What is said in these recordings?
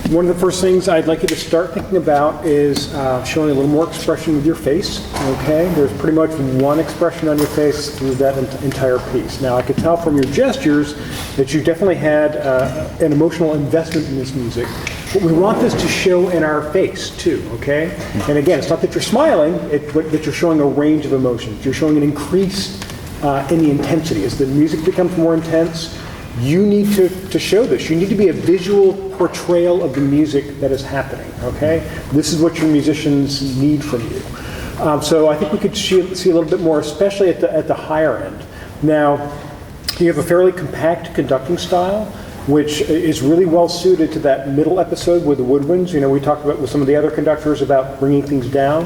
One of the first things I'd like you to start thinking about is showing a little more expression with your face, okay? There's pretty much one expression on your face through that entire piece. Now, I could tell from your gestures that you definitely had an emotional investment in this music. But we want this to show in our face, too, okay? And again, it's not that you're smiling, but that you're showing a range of emotions. You're showing an increase in the intensity. As the music becomes more intense, you need to show this. You need to be a visual portrayal of the music that is happening, okay? This is what your musicians need from you. So I think we could see a little bit more, especially at the higher end. Now, you have a fairly compact conducting style, which is really well suited to that middle episode with the woodwinds. You know, we talked about with some of the other conductors about bringing things down.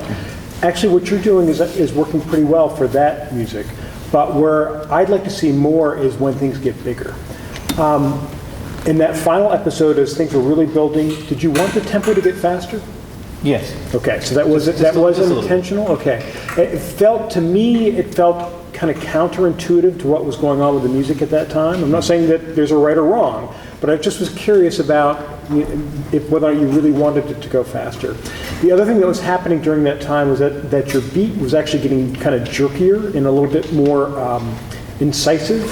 Actually, what you're doing is working pretty well for that music. But where I'd like to see more is when things get bigger. In that final episode, as things were really building, did you want the tempo to get faster? Yes. Okay, so that was intentional? Okay. It felt kind of counterintuitive to what was going on with the music at that time. I'm not saying that there's a right or wrong, but I just was curious about whether you really wanted it to go faster. The other thing that was happening during that time was that your beat was actually getting kind of jerkier and a little bit more incisive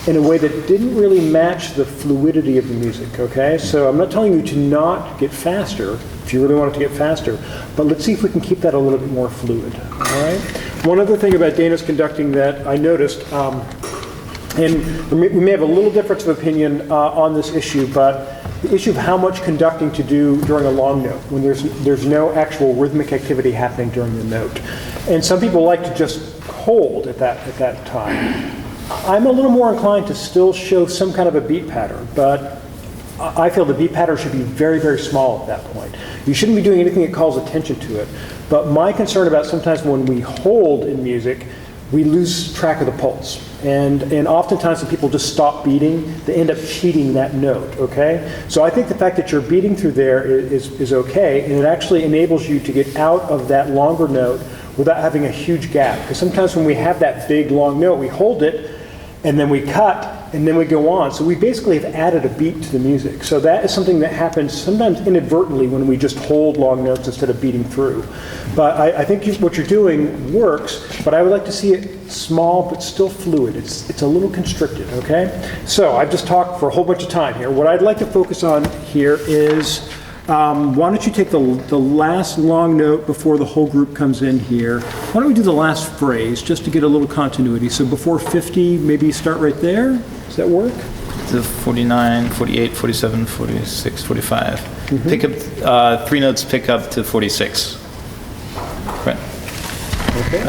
in a way that didn't really match the fluidity of the music, okay? So I'm not telling you to not get faster if you really want it to get faster, but let's see if we can keep that a little bit more fluid, all right? One other thing about Dana's conducting that I noticed, and we may have a little difference of opinion on this issue, but the issue of how much conducting to do during a long note when there's no actual rhythmic activity happening during the note. And some people like to just hold at that time. I'm a little more inclined to still show some kind of a beat pattern, but I feel the beat pattern should be very, very small at that point. You shouldn't be doing anything that calls attention to it. But my concern about sometimes when we hold in music, we lose track of the pulse. And oftentimes when people just stop beating, they end up cheating that note, okay? So I think the fact that you're beating through there is okay, and it actually enables you to get out of that longer note without having a huge gap. Because sometimes when we have that big, long note, we hold it, and then we cut, and then we go on. So we basically have added a beat to the music. So that is something that happens sometimes inadvertently when we just hold long notes instead of beating through. But I think what you're doing works, but I would like to see it small but still fluid. It's a little constricted, okay? So I've just talked for a whole bunch of time here. What I'd like to focus on here is, why don't you take the last long note before the whole group comes in here. Why don't we do the last phrase just to get a little continuity. So before 50, maybe start right there. Does that work? To 49, 48, 47, 46, 45. Mm-hmm. Pick up, 3 notes pick up to 46. Right. Okay.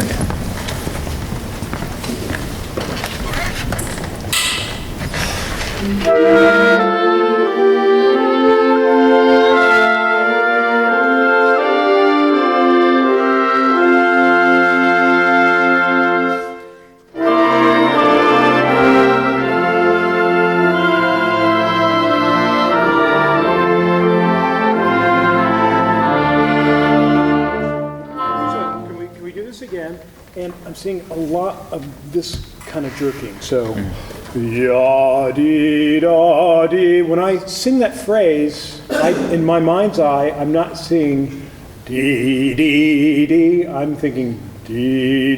And I'm seeing a lot of this kind of jerking. So, ya-dee-da-dee. When I sing that phrase, in my mind's eye, I'm not seeing dee-dee-dee. I'm thinking dee-dee-dee-dee.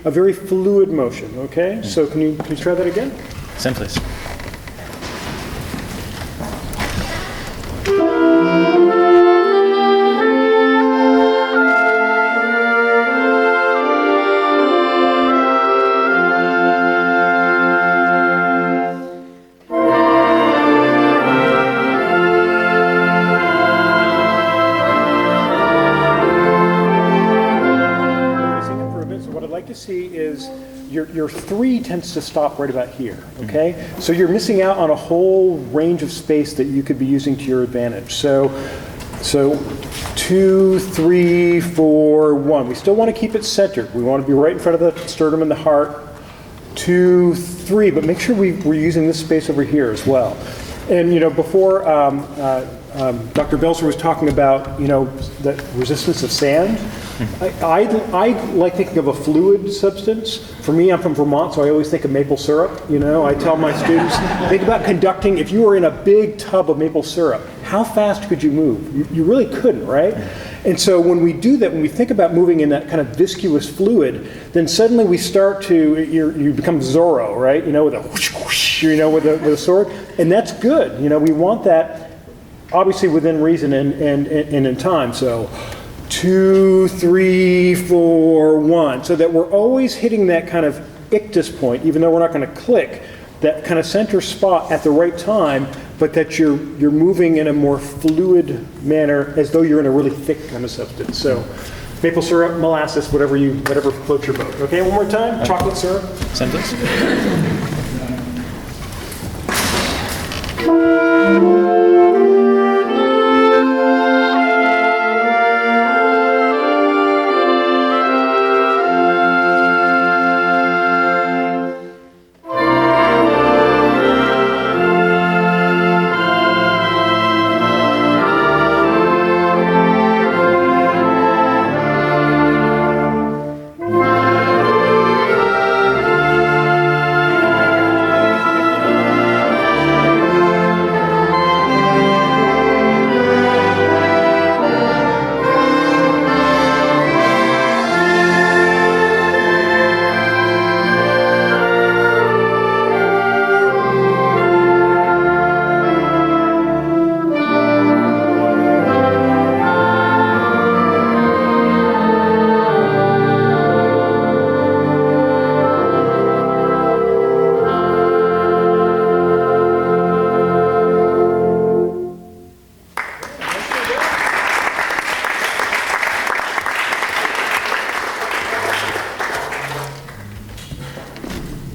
A very fluid motion, okay? So can you try that again? Same place. See is your 3 tends to stop right about here, okay? So you're missing out on a whole range of space that you could be using to your advantage. So 2, 3, 4, 1. We still want to keep it centered. We want to be right in front of the sternum and the heart. 2, 3, but make sure we're using this space over here as well. And before Dr. Belzer was talking about the resistance of sand. I like thinking of a fluid substance. For me, I'm from Vermont, so I always think of maple syrup. You know, I tell my students, think about conducting, if you were in a big tub of maple syrup, how fast could you move? You really couldn't, right? And so when we do that, when we think about moving in that kind of viscous fluid, then suddenly we start to, you become Zorro, right? You know, with a whoosh, whoosh, you know, with a sword. And that's good. You know, we want that, obviously within reason and in time. So 2, 3, 4, 1. So that we're always hitting that kind of ictus point, even though we're not going to click, that kind of center spot at the right time, but that you're moving in a more fluid manner as though you're in a really thick kind of substance. So maple syrup, molasses, whatever floats your boat. Okay, one more time. Chocolate syrup. Sentence?